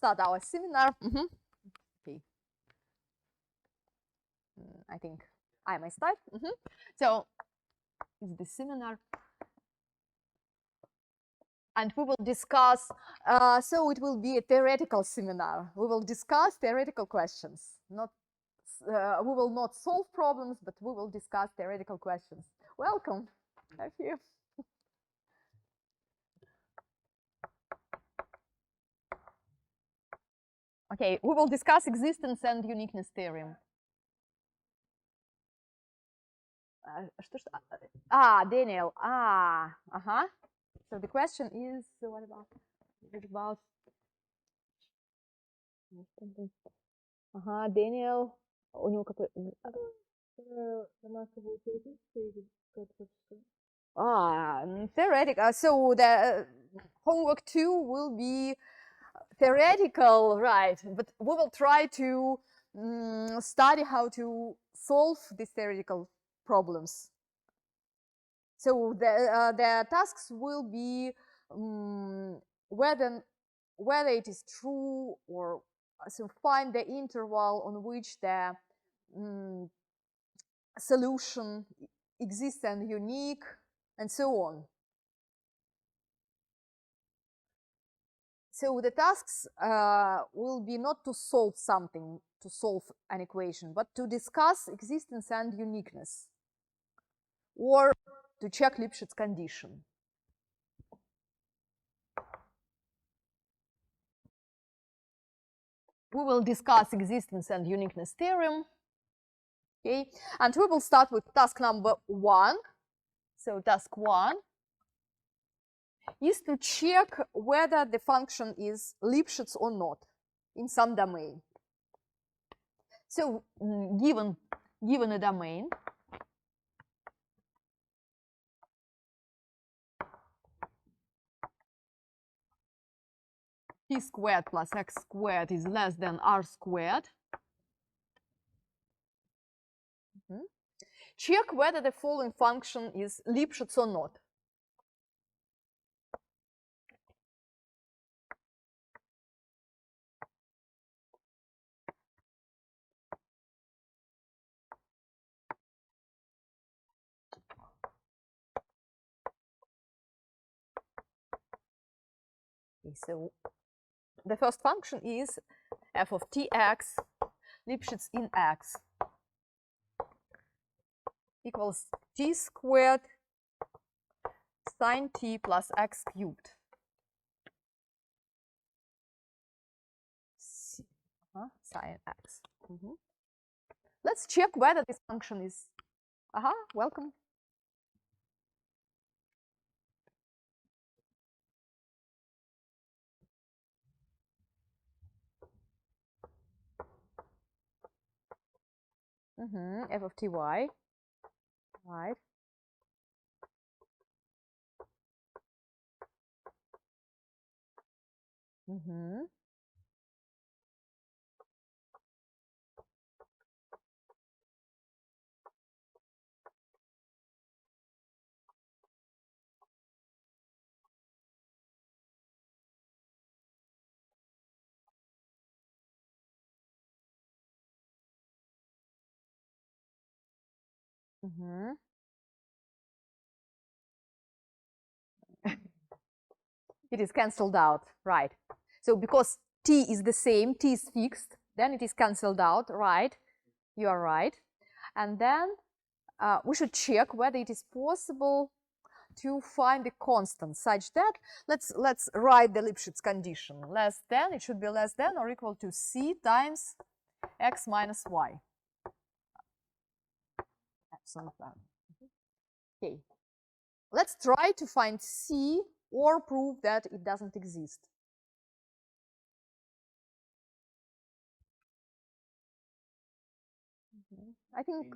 start our seminar. Okay. I think I may start. So it's the seminar. And we will discuss, so it will be a theoretical seminar. We will discuss theoretical questions. We will not solve problems, but we will discuss theoretical questions. Welcome. Thank you. Okay, we will discuss existence and uniqueness theorem. Daniel. So the question is, what about? Daniel. У него какой? Theoretical. So the homework 2 will be theoretical, right? But we will try to study how to solve these theoretical problems. So the tasks will be whether it is true, or so find the interval on which the solution exists and unique, and so on. So the tasks will be not to solve something, to solve an equation, but to discuss existence and uniqueness, or to check Lipschitz condition. We will discuss existence and uniqueness theorem. Okay, and we will start with task number 1. So task 1 is to check whether the function is Lipschitz or not in some domain. So given a domain, t squared plus x squared is less than r squared, check whether the following function is Lipschitz or not. Okay, so the first function is f of tx Lipschitz in x equals t squared sine t plus x cubed. Sine x. Let's check whether this function is. Welcome. F of ty. Right. It is cancelled out, right? So because t is the same, t is fixed, then it is cancelled out, right? You are right. And then we should check whether it is possible to find a constant such that let's write the Lipschitz condition. Less than, it should be less than or equal to c times x minus y. Absolutely. Okay. Let's try to find c or prove that it doesn't exist. I think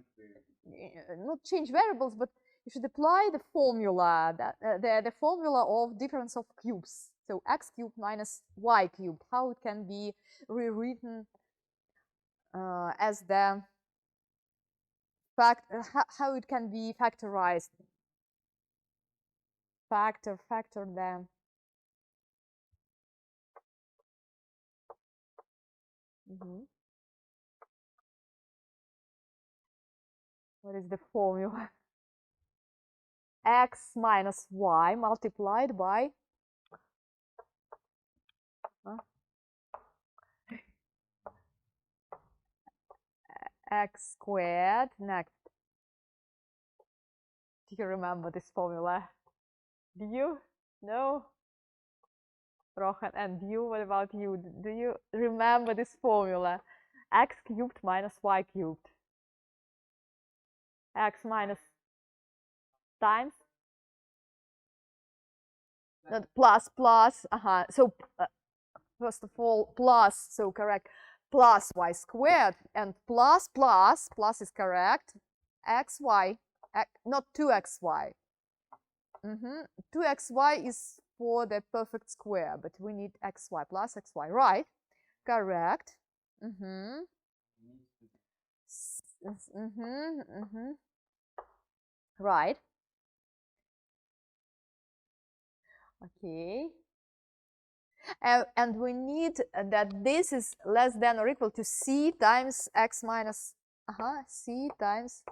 not change variables, but you should apply the formula that the formula of difference of cubes. So x cubed minus y cubed. How it can be rewritten as the how it can be factorized. Factor the What is the formula? X minus y multiplied by x squared. Next. Do you remember this formula? Do you? No? Rohan, and you? What about you? Do you remember this formula? X cubed minus y cubed. X minus times? Not plus, plus. So, first of all, plus, so correct. Plus y squared and plus is correct. Xy, not 2xy. 2xy is for the perfect square, but we need xy plus xy, right? Correct. Right. Okay. And we need that this is less than or equal to c times x minus c times.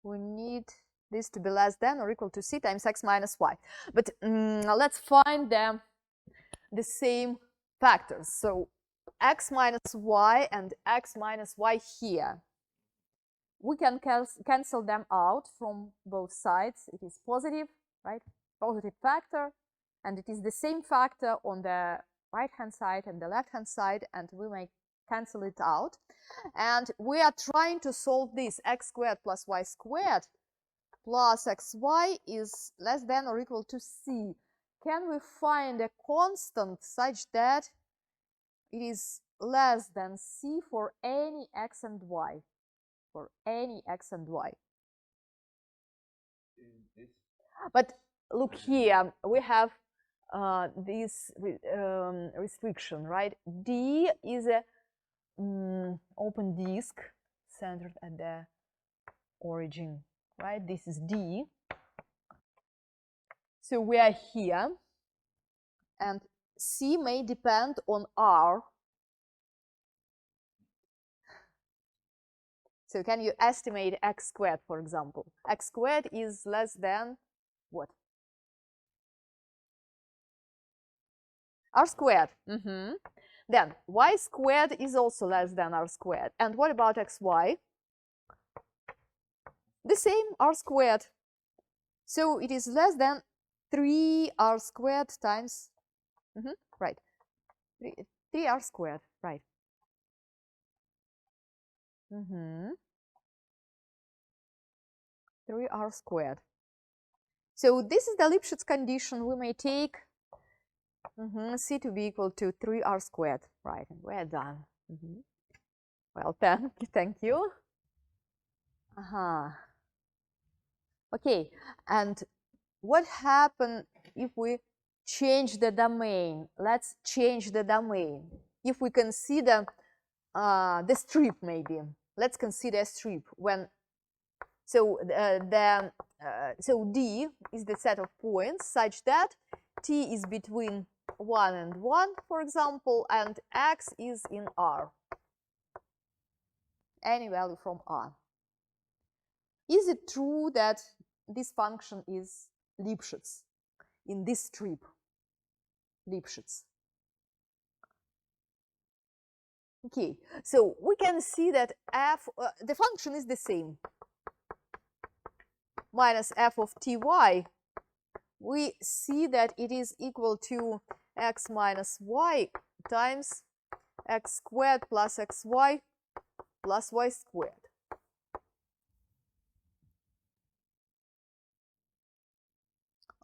We need this to be less than or equal to c times x minus y. But let's find the same factors. So x minus y and x minus y here. We can cancel them out from both sides. It is positive, right? Positive factor. And it is the same factor on the right-hand side and the left-hand side, and we may cancel it out. And we are trying to solve this. X squared plus y squared plus xy is less than or equal to c. Can we find a constant such that it is less than c for any x and y? For any x and y. But look here, we have this restriction, right? D is a open disk centered at the origin, right? This is D. So we are here, and C may depend on R. So can you estimate x squared, for example? X squared is less than what? R squared. Then y squared is also less than r squared. And what about xy? The same, r squared. So it is less than 3r squared times, right, 3r squared, right. 3r squared. So this is the Lipschitz condition. We may take c to be equal to 3r squared, right, and we're done. Well, thank you. Okay, and what happens if we change the domain? Let's change the domain. If we consider the strip, maybe. Let's consider a strip when. So so D is the set of points such that T is between 1 and 1, for example, and X is in R. Any value from R. Is it true that this function is Lipschitz in this strip? Lipschitz. Okay, so we can see that f, the function is the same. Minus f of ty, we see that it is equal to x minus y times x squared plus xy plus y squared.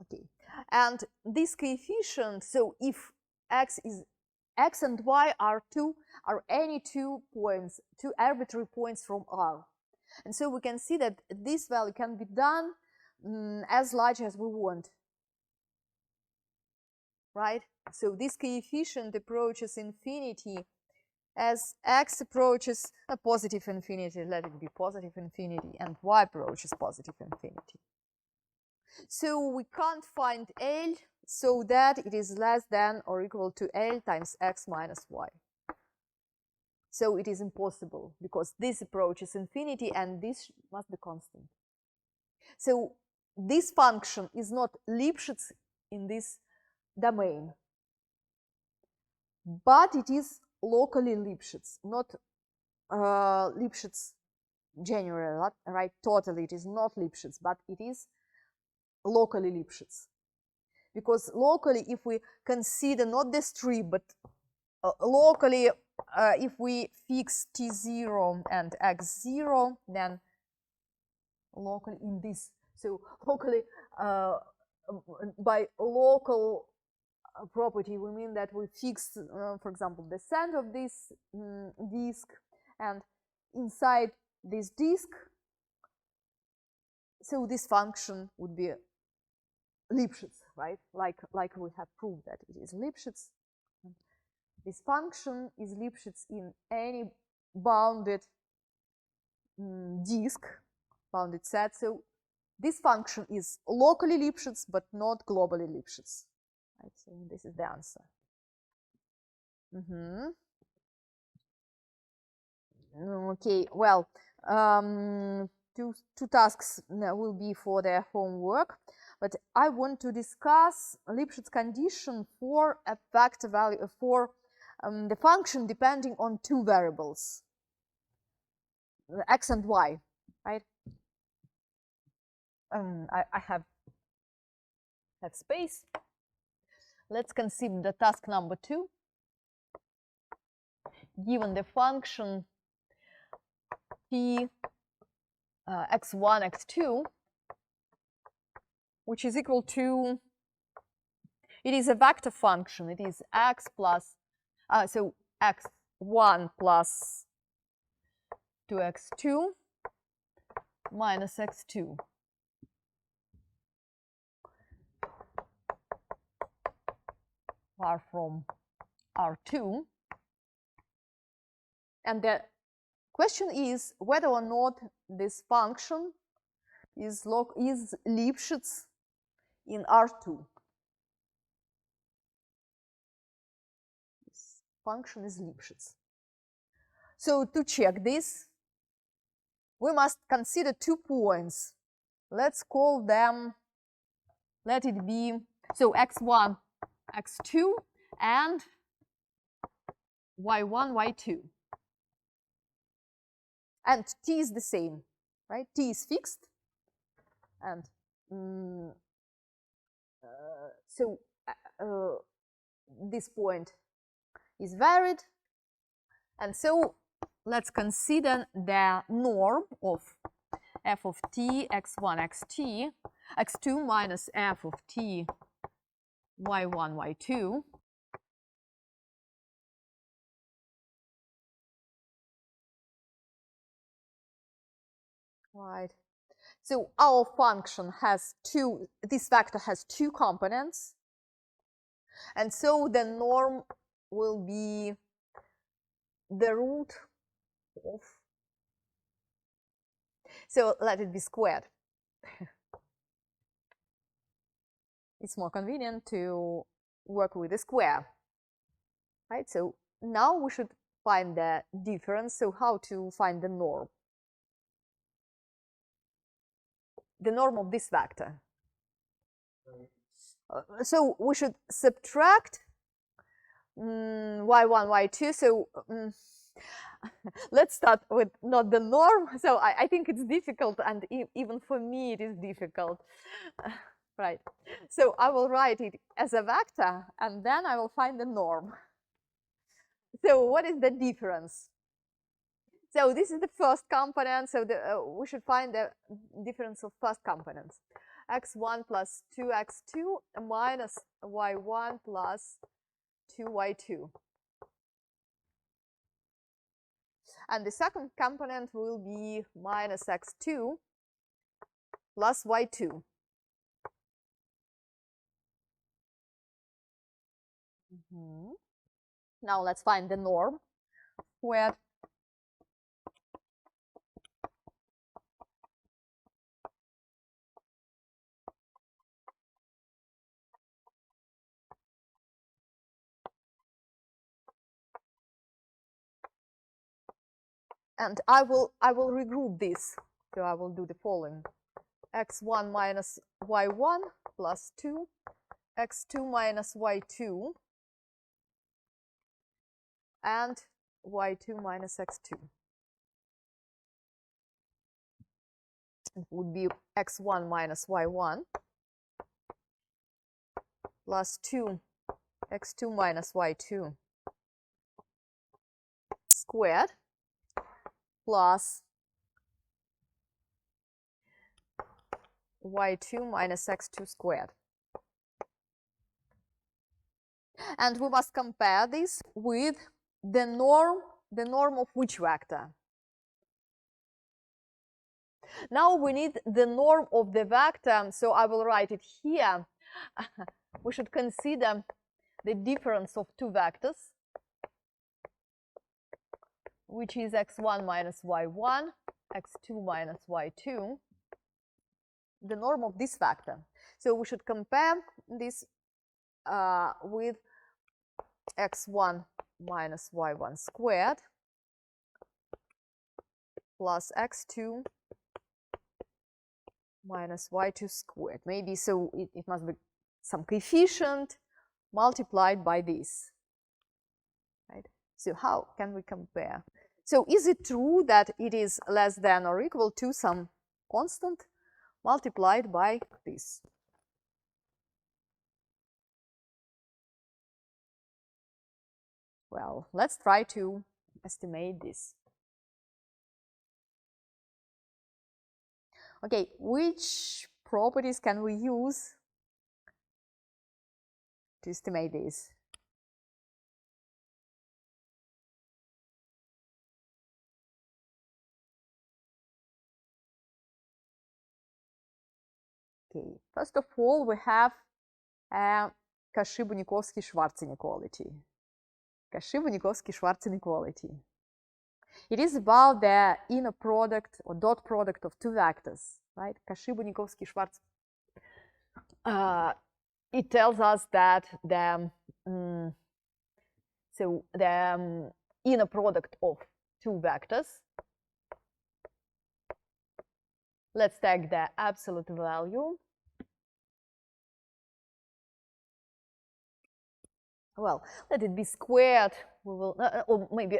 Okay, and this coefficient, so if x and y are any 2 points, 2 arbitrary points from R. And so we can see that this value can be done as large as we want, right? So this coefficient approaches infinity as x approaches a positive infinity, let it be positive infinity, and y approaches positive infinity. So we can't find L so that it is less than or equal to L times x minus y. So it is impossible because this approaches infinity and this must be constant. So this function is not Lipschitz in this domain, but it is locally Lipschitz, not Lipschitz generally, right? Totally, it is not Lipschitz, but it is locally Lipschitz. Because locally, if we consider not this tree, but locally, if we fix t0 and x0, then locally in this, so locally, by local property, we mean that we fix, for example, the center of this disk, and inside this disk, so this function would be Lipschitz, right? Like we have proved that it is Lipschitz. This function is Lipschitz in any bounded disk, bounded set. So this function is locally Lipschitz, but not globally Lipschitz. Right? So this is the answer. Okay, well, two tasks will be for their homework, but I want to discuss Lipschitz condition for a vector value for the function depending on two variables, x and y, right? I have space. Let's consider the task number 2. Given the function p x1, x2, which is equal to, it is a vector function. It is x plus, so x1 plus 2x2 minus x2. Far from R2. And the question is whether or not this function is Lipschitz in R2. This function is Lipschitz. So to check this, we must consider 2 points. Let's call them, let it be, so x1, x2, and y1, y2. And t is the same, right? T is fixed. And so this point is varied. And so let's consider the norm of f of t x1, x2 minus f of t y1, y2. Right. So our function has this vector has 2 components. And so the norm will be the root of, so let it be squared. It's more convenient to work with a square, right? So now we should find the difference. So how to find the norm? The norm of this vector. So we should subtract y1, y2. So let's start with not the norm. So I think it's difficult, and even for me it is difficult. Right. So I will write it as a vector, and then I will find the norm. So what is the difference? So this is the first component. So we should find the difference of first components. x1 plus 2x2 minus y1 plus 2y2. And the second component will be minus x2 plus y2. Now let's find the norm, where And I will regroup this. So I will do the following: x1 minus y1 plus 2, x2 minus y2, and y2 minus x2. It would be x1 minus y1 plus 2 x2 minus y2 squared plus y2 minus x2 squared. And we must compare this with the norm of which vector? Now we need the norm of the vector, so I will write it here. We should consider the difference of two vectors, which is x1 minus y1, x2 minus y2, the norm of this vector. So we should compare this with x1 minus y1 squared plus x2 minus y2 squared. Maybe so it must be some coefficient multiplied by this. Right? So how can we compare? So is it true that it is less than or equal to some constant multiplied by this? Well, let's try to estimate this. Okay, which properties can we use to estimate this? Okay, first of all, we have Cauchy-Bunyakovsky-Schwarz inequality. Cauchy-Bunyakovsky-Schwarz inequality. It is about the inner product or dot product of two vectors, right? Cauchy-Bunyakovsky-Schwarz. It tells us that the inner product of two vectors. Let's take the absolute value. Well, let it be squared. We will, or maybe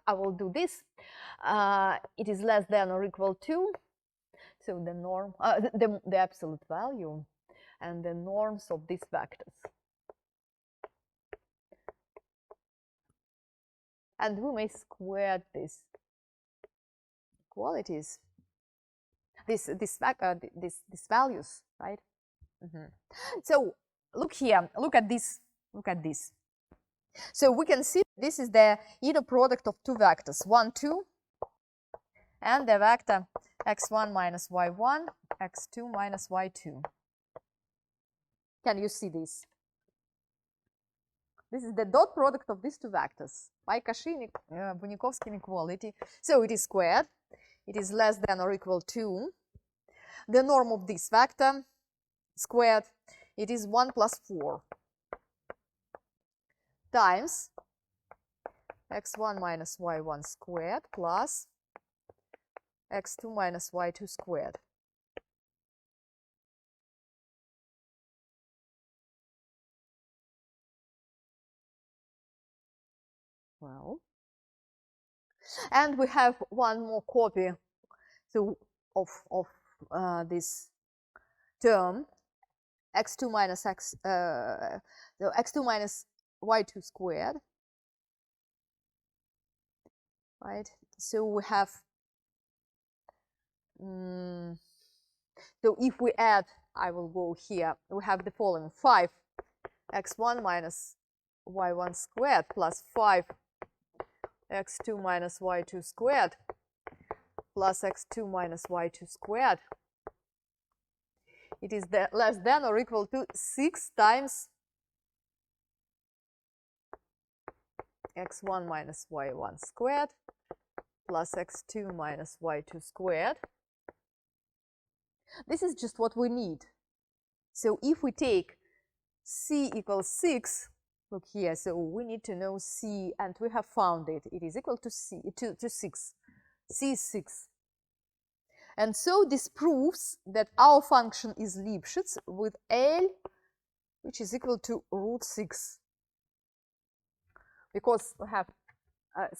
I will do this. It is less than or equal to. So the norm, the absolute value, and the norms of these vectors. And we may square these qualities, these values, right? So look here. Look at this. Look at this. So we can see this is the inner product of two vectors, 1, 2, and the vector x1 minus y1, x2 minus y2. Can you see this? This is the dot product of these two vectors by Cauchy-Bunyakovsky inequality. So it is squared. It is less than or equal to the norm of this vector squared. It is 1 plus 4 times x1 minus y1 squared plus x2 minus y2 squared. Well, and we have one more copy of this term, x2 minus x2 minus y2 squared, right? So we have, so if we add, I will go here, we have the following: 5 x1 minus y1 squared plus 5 x2 minus y2 squared plus x2 minus y2 squared. It is less than or equal to 6 times x1 minus y1 squared plus x2 minus y2 squared. This is just what we need. So if we take c equals 6, look here, so we need to know c, and we have found it. It is equal to 6. C is 6. And so this proves that our function is Lipschitz with L, which is equal to root 6. Because we have,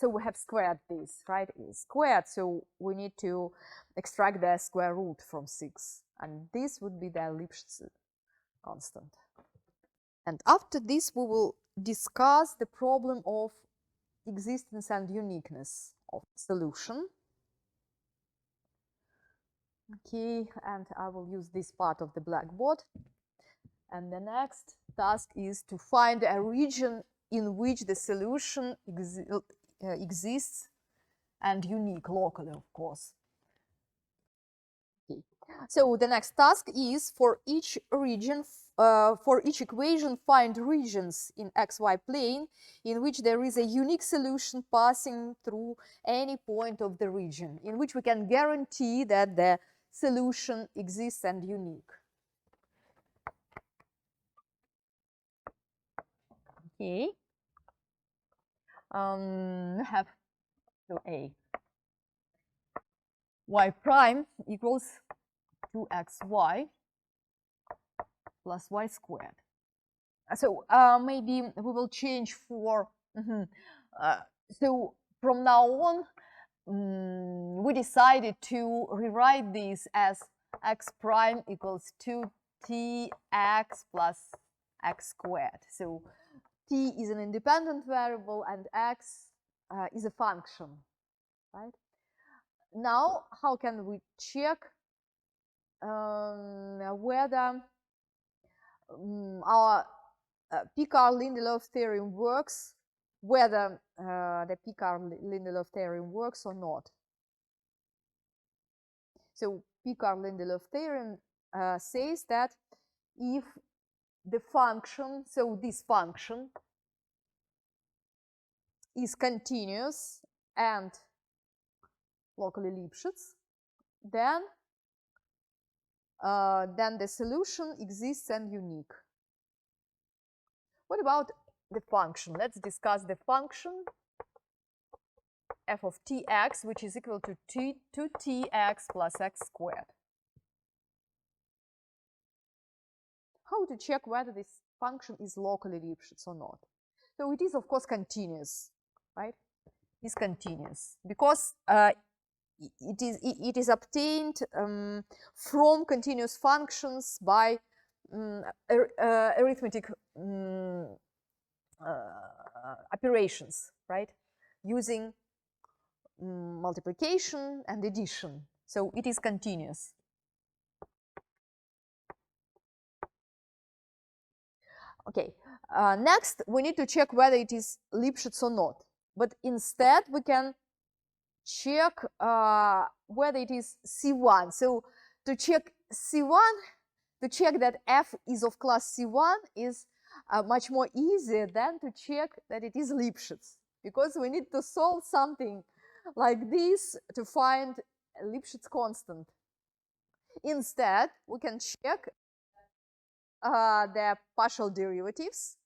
we have squared this, right? It's squared, so we need to extract the square root from 6. And this would be the Lipschitz constant. And after this, we will discuss the problem of existence and uniqueness of solution. Okay, and I will use this part of the blackboard. And the next task is to find a region in which the solution exists and unique locally, of course. Okay. So the next task is for each region, for each equation, find regions in xy plane in which there is a unique solution passing through any point of the region, in which we can guarantee that the solution exists and unique. Okay. Have so A. Y prime equals 2xy plus y squared. So maybe we will change for, so from now on, we decided to rewrite this as x prime equals 2tx plus x squared. So t is an independent variable and x is a function, right? Now, how can we check whether our Picard-Lindelof theorem works, whether the Picard-Lindelof theorem works or not? So Picard-Lindelof theorem says that if the function, so this function is continuous and locally Lipschitz, then the solution exists and unique. What about the function? Let's discuss the function f of tx, which is equal to 2tx plus x squared. How to check whether this function is locally Lipschitz or not? So it is, of course, continuous, right? It's continuous because it is obtained from continuous functions by arithmetic operations, right? Using multiplication and addition. So it is continuous. Okay, next we need to check whether it is Lipschitz or not. But instead we can check whether it is C1. So to check C1, to check that f is of class C1 is much more easier than to check that it is Lipschitz, because we need to solve something like this to find a Lipschitz constant. Instead, we can check the partial derivatives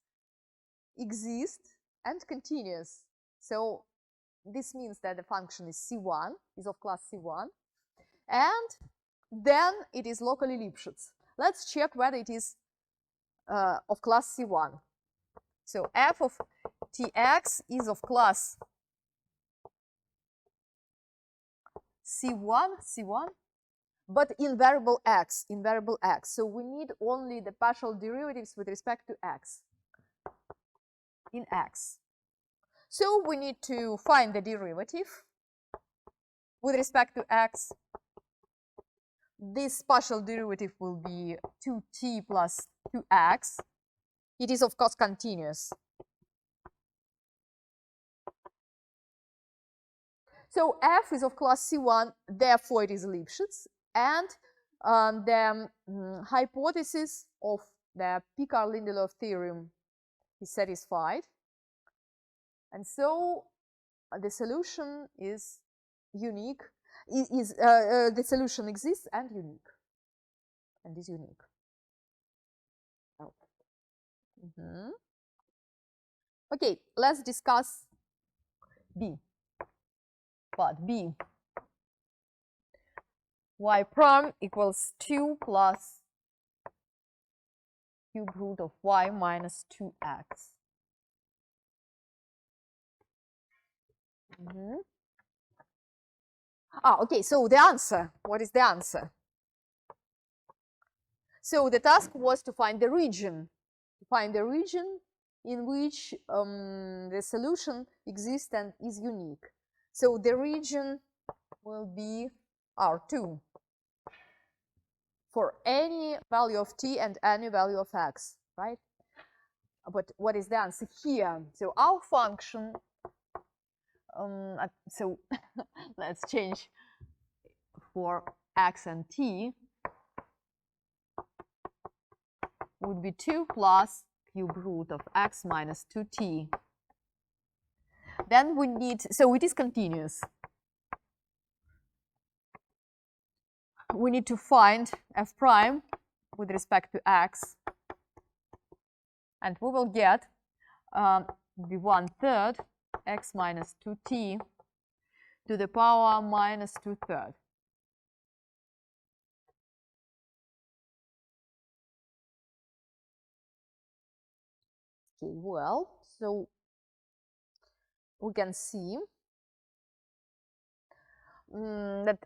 exist and continuous. So this means that the function is C1, is of class C1, and then it is locally Lipschitz. Let's check whether it is of class C1. So f of tx is of class C1, but in variable x, So we need only the partial derivatives with respect to x, in x. So we need to find the derivative with respect to x. This partial derivative will be 2t plus 2x. It is, of course, continuous. So f is of class C1, therefore it is Lipschitz, and the hypothesis of the Picard-Lindelof theorem is satisfied. And so the solution is unique, the solution exists and unique, and is unique. Oh. Okay, let's discuss B. Part B. y prime equals 2 plus cube root of y minus 2x. Okay, so the answer, what is the answer? So the task was to find the region, in which the solution exists and is unique. So the region will be R2 for any value of t and any value of x, right? But what is the answer here? So our function, so let's change for x and t, would be 2 plus cube root of x minus 2t. Then we need, so it is continuous. We need to find f prime with respect to x, and we will get the 1/3 x minus 2t to the power minus 2/3. Okay, well, so we can see that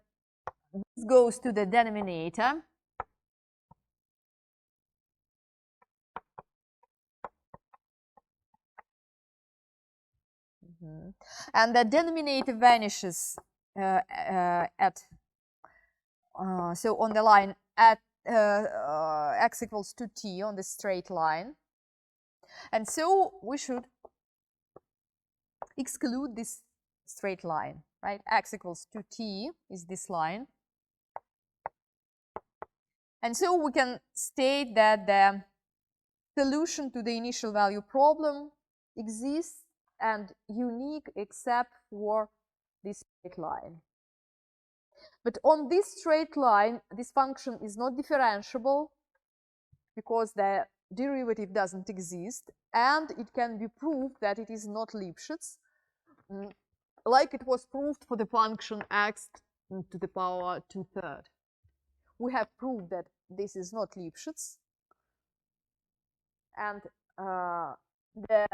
this goes to the denominator. And the denominator vanishes at, so on the line at x equals to t on the straight line. And so we should exclude this straight line, right? X equals to t is this line. And so we can state that the solution to the initial value problem exists and unique except for this straight line. But on this straight line, this function is not differentiable because the derivative doesn't exist, and it can be proved that it is not Lipschitz, like it was proved for the function x to the power 2/3. We have proved that this is not Lipschitz, and the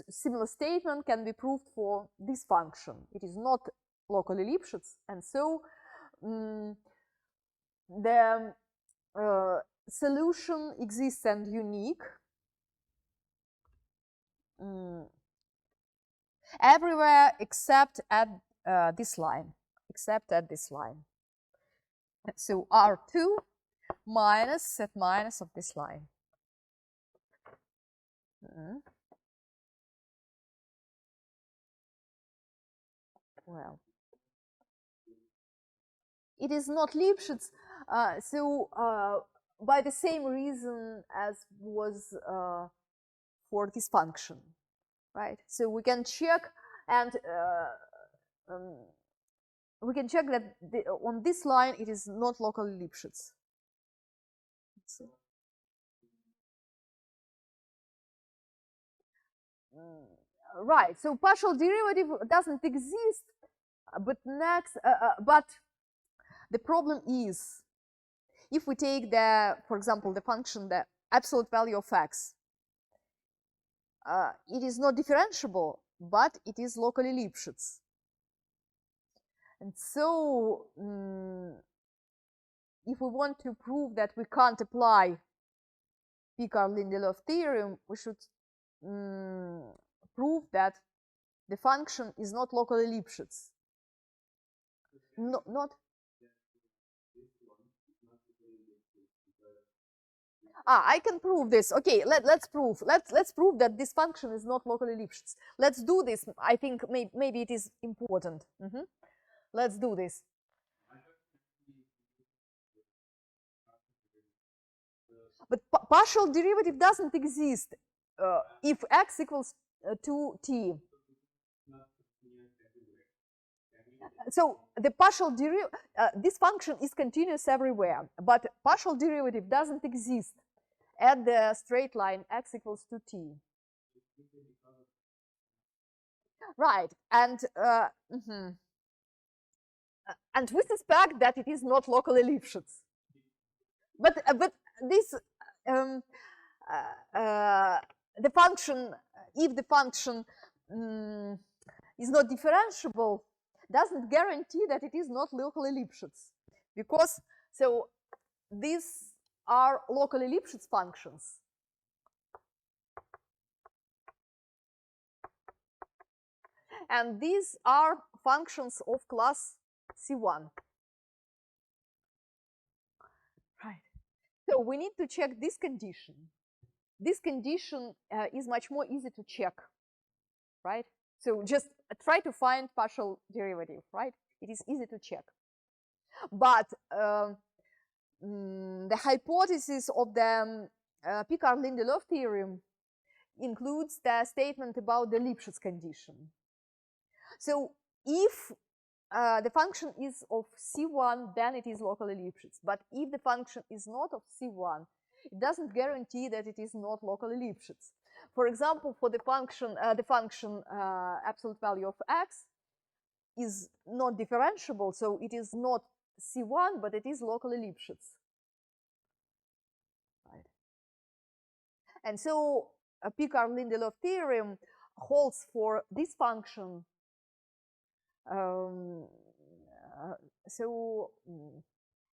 similar statement can be proved for this function. It is not locally Lipschitz, and so the solution exists and unique everywhere except at this line, So R2 minus set minus of this line. Well, it is not Lipschitz, by the same reason as was for this function, right? So we can check, and we can check that on this line it is not locally Lipschitz. Right, so partial derivative doesn't exist, but the problem is, if we take for example, the function, the absolute value of x, it is not differentiable, but it is locally Lipschitz. And so, if we want to prove that we can't apply Picard-Lindelöf theorem, we should prove that the function is not locally Lipschitz. Not. I can prove this. Okay, let's prove. Let's prove that this function is not locally Lipschitz. Let's do this. I think maybe it is important. Let's do this. But partial derivative doesn't exist if x equals to t. So the partial derivative, this function is continuous everywhere, but partial derivative doesn't exist at the straight line x equals to t. Right, and and we suspect that it is not locally Lipschitz. But this the function, if the function is not differentiable, doesn't guarantee that it is not locally Lipschitz, because so these are locally Lipschitz functions. And these are functions of class C1. Right. So we need to check this condition. This condition is much more easy to check, right? So just try to find partial derivative, right? It is easy to check. But the hypothesis of the Picard-Lindelöf theorem includes the statement about the Lipschitz condition. So if the function is of C1, then it is locally Lipschitz. But if the function is not of C1, it doesn't guarantee that it is not locally Lipschitz. For example, for the function absolute value of x is not differentiable, so it is not C1, but it is locally Lipschitz. Right. And so a Picard-Lindelöf theorem holds for this function.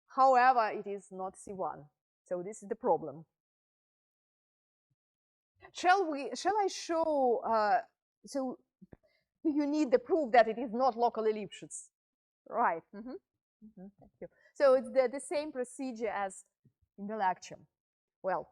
However, it is not C1. So this is the problem. Shall I show? So you need the proof that it is not locally Lipschitz, right? Thank you. So it's the same procedure as in the lecture. Well.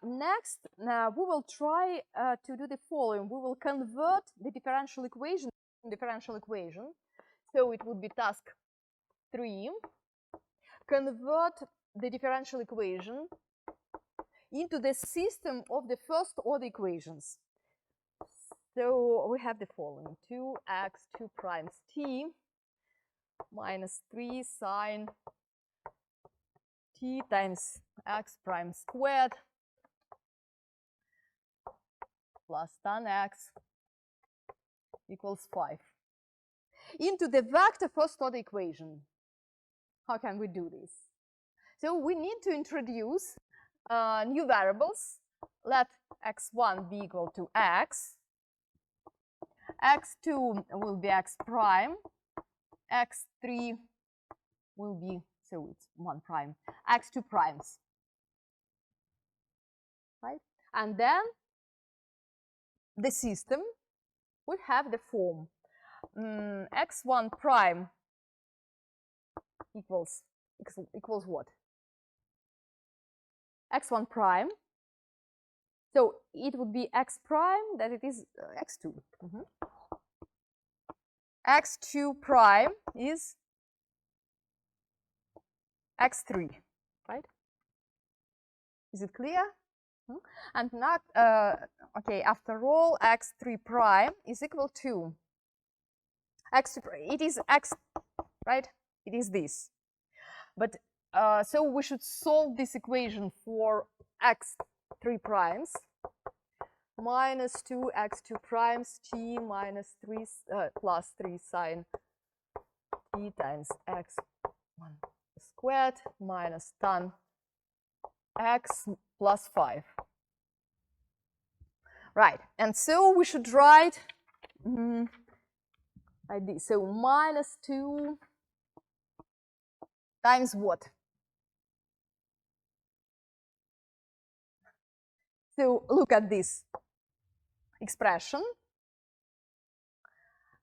Next, we will try to do the following. We will convert the differential equation into differential equation. So it would be task 3. Convert the differential equation into the system of the first order equations. So we have the following: 2x2 primes t minus 3 sine t times x prime squared plus tan x equals 5 into the vector first order equation. How can we do this? So we need to introduce new variables. Let x1 be equal to x, x2 will be x prime, x3 will be, so it's 1 prime, x2 primes, right? And then the system would have the form x1 prime equals what? x1 prime. So it would be x prime, that it is x2. x2 prime is x3, right? Is it clear? And not, okay, after all, x3 prime is equal to x2, it is x, right? It is this. But so we should solve this equation for x3 primes. Minus 2 x2 primes t minus 3 plus 3 sine t times x1 squared minus tan x plus 5. Right, and so we should write like this. So minus 2 times what? So look at this expression.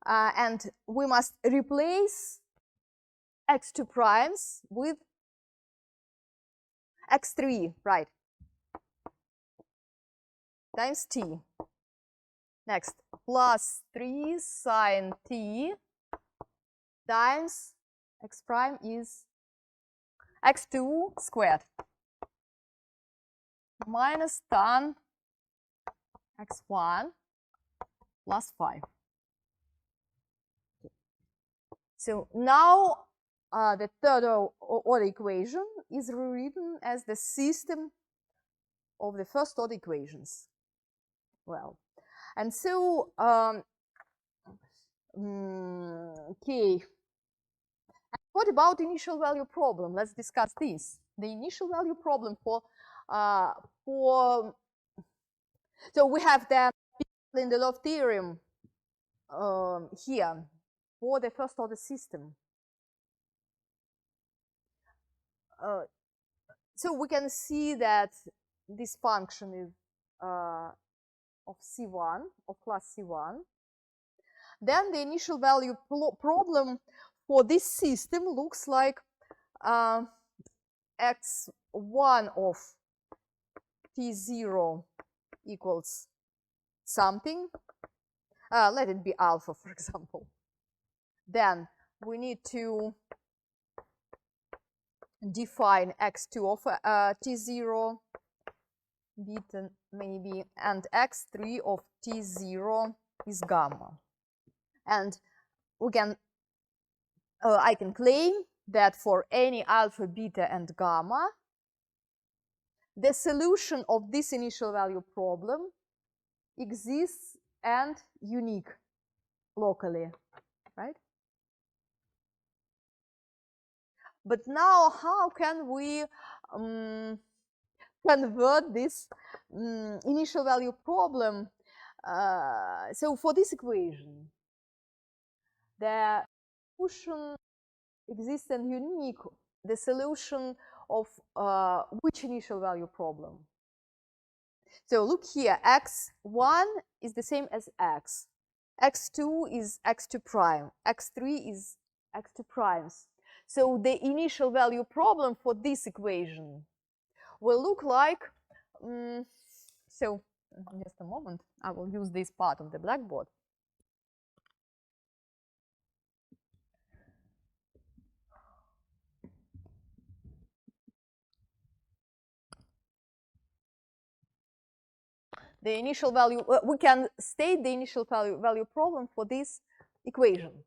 And we must replace x2 primes with x3, right? Times t. Next, plus 3 sine t times x prime is x2 squared minus tan x1 plus 5. So now the third order equation is rewritten as the system of the first order equations. Well, and so okay. What about initial value problem? Let's discuss this. The initial value problem for so we have the Lindelof theorem here for the first order system. So we can see that this function is of C1, of class C1. Then the initial value problem for this system looks like x1 of t0 equals something. Let it be alpha, for example. Then we need to define x2 of t0, beta maybe, and x3 of t0 is gamma. And we can, I can claim that for any alpha, beta, and gamma, the solution of this initial value problem exists and unique locally, right? But now, how can we convert this initial value problem? So for this equation, the solution exists and unique, the solution of which initial value problem? So look here, x1 is the same as x. x2 is x2 prime. x3 is x2 primes. So the initial value problem for this equation will look like, so just a moment, I will use this part of the blackboard. The initial value, we can state the initial value problem for this equation.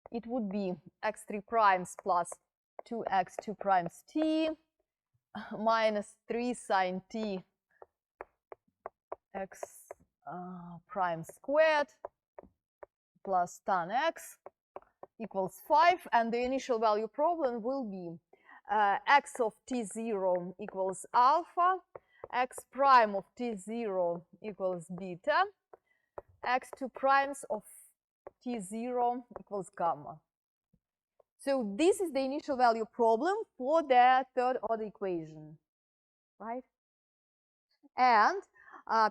It would be x3 primes plus 2x2 primes t minus 3 sine t x prime squared plus tan x equals 5, and the initial value problem will be x of t0 equals alpha, x prime of t0 equals beta, x2 primes of t0 equals gamma. So this is the initial value problem for the third order equation, right? And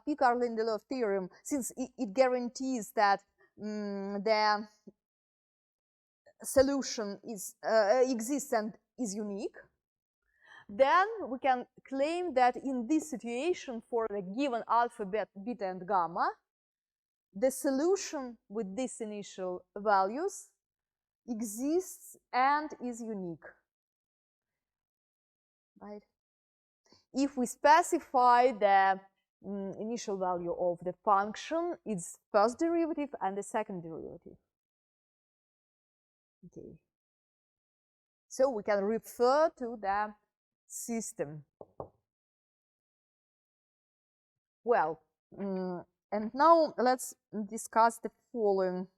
Picard-Lindelof theorem, since it guarantees that the solution is exists and is unique, then we can claim that in this situation for the given alpha, beta, and gamma, the solution with these initial values exists and is unique, right? If we specify the initial value of the function, its first derivative and the second derivative. Okay. So we can refer to the system. Well, and now let's discuss the following.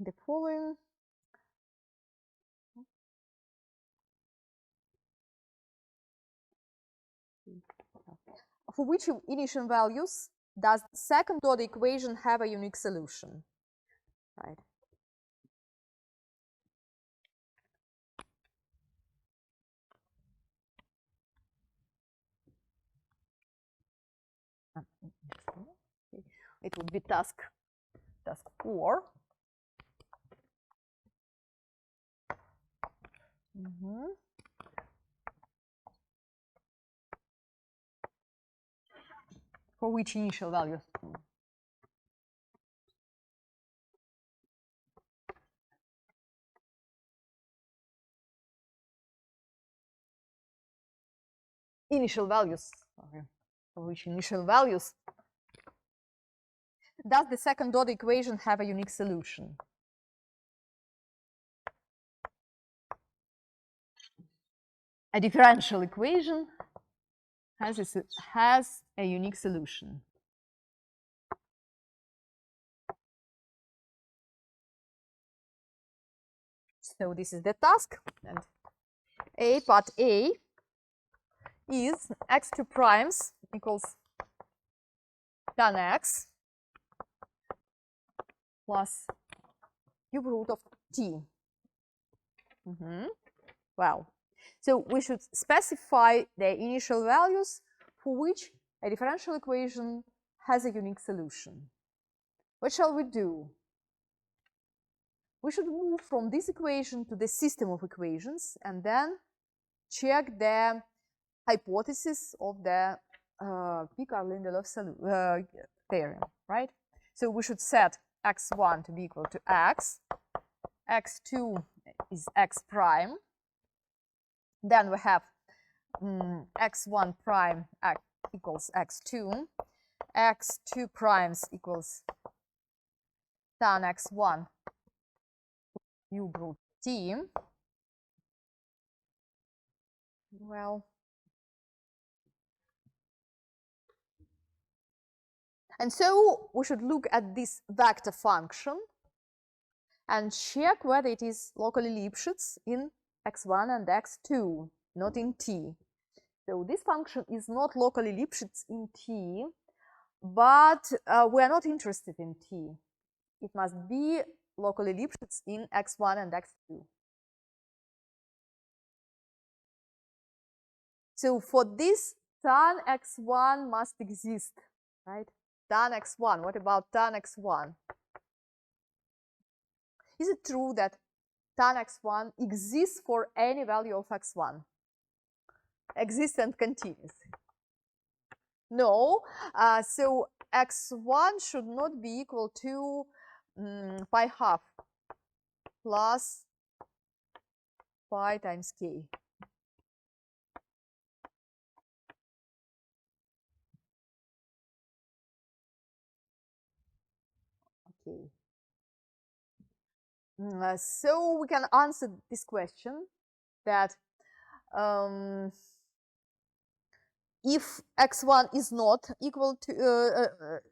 For which initial values does the second order equation have a unique solution, right? It would be task 4. For which initial values? Initial values. Okay. For which initial values does the second order equation have a unique solution? A differential equation has a unique solution. So this is the task, and part A is x2 primes equals tan x plus cube root of t. Well, so we should specify the initial values for which a differential equation has a unique solution. What shall we do? We should move from this equation to the system of equations and then check the hypothesis of the Picard-Lindelof theorem, right? So we should set x1 to be equal to x, x2 is x prime, then we have x1 prime equals x2, x2 primes equals tan x1 cube root t. Well, and so we should look at this vector function and check whether it is locally Lipschitz in x1 and x2, not in t. So this function is not locally Lipschitz in t, but we are not interested in t. It must be locally Lipschitz in x1 and x2. So for this, tan x1 must exist, right? Tan x1. What about tan x1? Is it true that tan x1 exists for any value of x1? Exists and continues? No. So x1 should not be equal to pi half plus pi times k. Okay. So we can answer this question that if x1 is not equal to,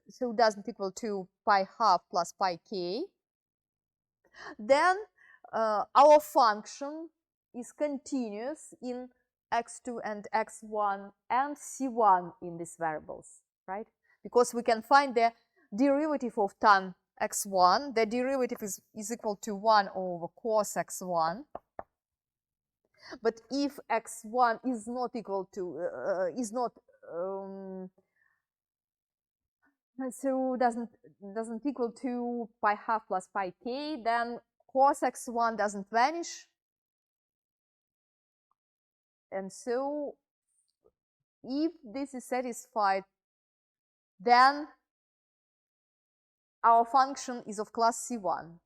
so doesn't equal to pi half plus pi k, then our function is continuous in x2 and x1 and c1 in these variables, right? Because we can find the derivative of tan x1. The derivative is equal to 1 over cos x1. But if x1 is not equal to, so doesn't equal to pi half plus pi k, then cos x1 doesn't vanish. And so if this is satisfied, then our function is of class C1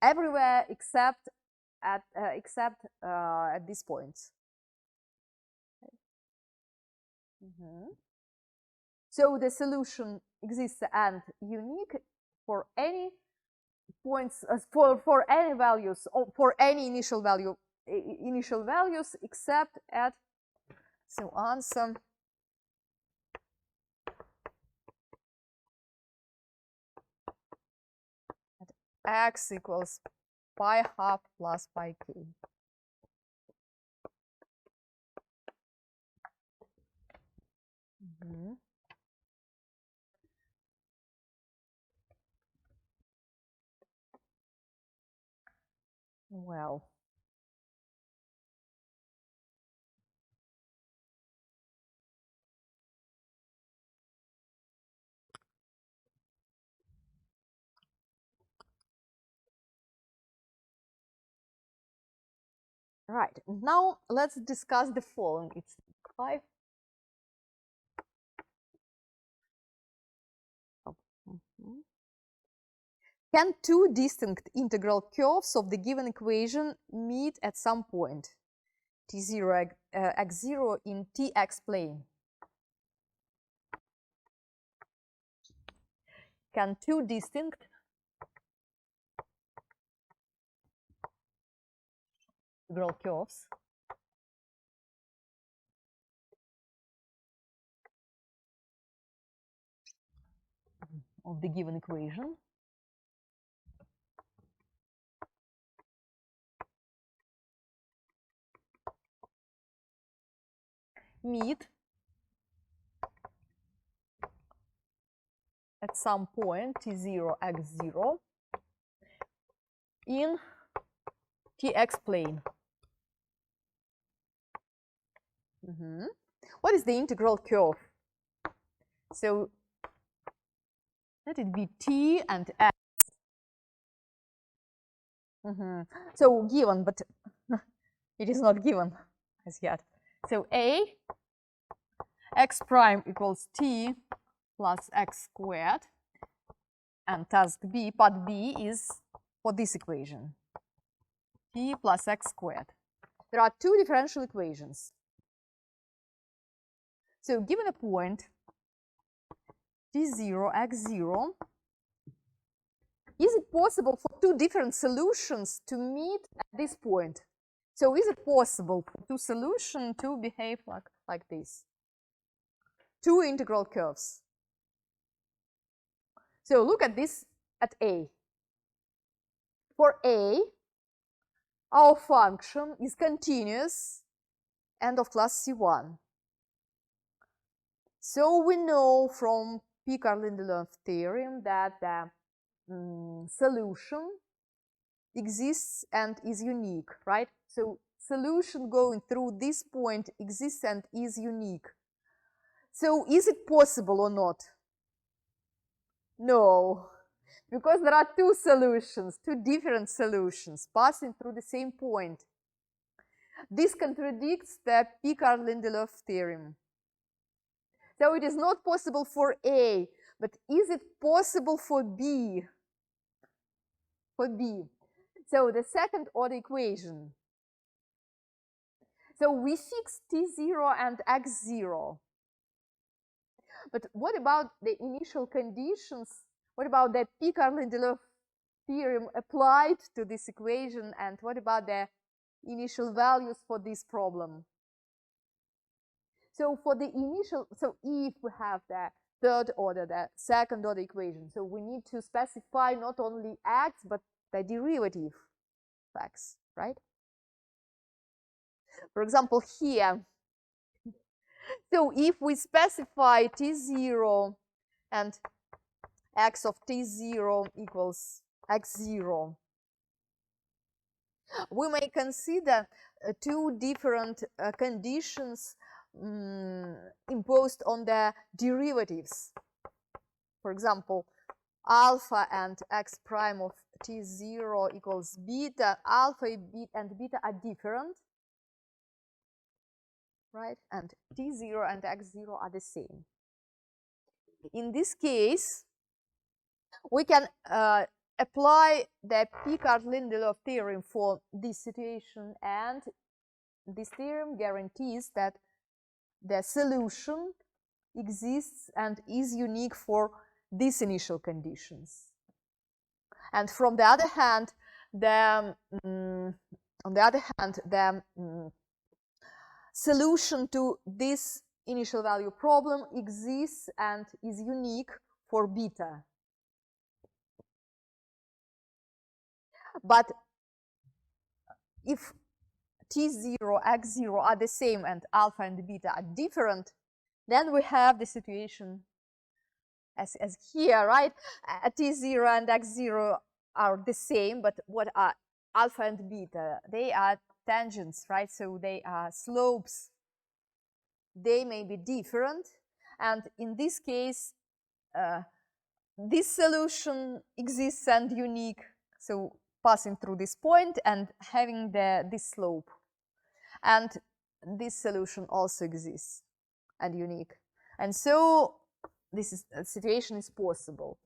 everywhere except at these points. So the solution exists and unique for any points, for any values, or for any initial values except at, so answer at x equals pi half plus pi k. Well, right, now let's discuss the following. It's 5. Can two distinct integral curves of the given equation meet at some point, t0 x0 in tx plane? Can two distinct integral curves of the given equation. Meet at some point t0, x0 in tx plane. What is the integral curve? So let it be t and x. So given, but it is not given as yet. So a x prime equals t plus x squared, and task b, part b is for this equation, t plus x squared. There are two differential equations. So given a point t0, x0, is it possible for two different solutions to meet at this point? So is it possible for two solutions to behave like this? Two integral curves. So look at this at A. For A, our function is continuous, end of class C1. So we know from Picard-Lindelöf theorem that the solution exists and is unique, right? So solution going through this point exists and is unique. So is it possible or not? No, because there are two solutions, two different solutions passing through the same point. This contradicts the Picard-Lindelöf theorem. So it is not possible for A, but is it possible for B? For B. So the second order equation. So we fix t0 and x0. But what about the initial conditions? What about the Picard-Lindelöf theorem applied to this equation? And what about the initial values for this problem? So for the initial, so if we have the third order, the second order equation, so we need to specify not only x, but the derivative of x, right? For example, here, so if we specify t0 and x of t0 equals x0, we may consider two different conditions imposed on the derivatives. For example, alpha and x prime of t0 equals beta. Alpha and beta are different, right? And t0 and x0 are the same. In this case, we can apply the Picard-Lindelöf theorem for this situation, and this theorem guarantees that the solution exists and is unique for these initial conditions. And from the other hand, the solution to this initial value problem exists and is unique for beta. But if t0, x0 are the same and alpha and beta are different, then we have the situation as here, right? T0 and x0 are the same, but what are alpha and beta? They are tangents, right? So they are slopes. They may be different, and in this case, this solution exists and unique, so passing through this point and having this slope. And this solution also exists and unique. And so this situation is possible.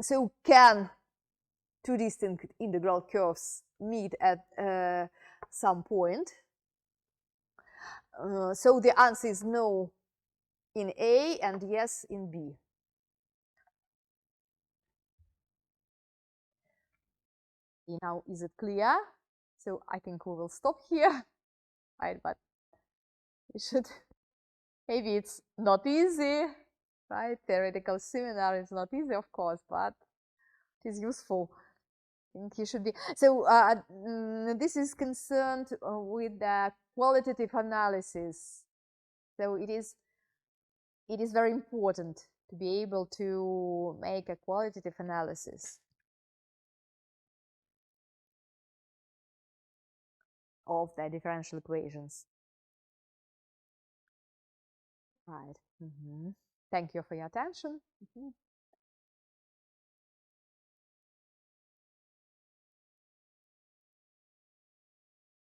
So can two distinct integral curves meet at some point? So the answer is no in A and yes in B. Now, is it clear? So I think we will stop here, right? But we should, maybe it's not easy. right? Theoretical seminar is not easy, of course, but it is useful. I think you should be. So this is concerned with the qualitative analysis. So it is very important to be able to make a qualitative analysis of the differential equations. Right. Thank you for your attention.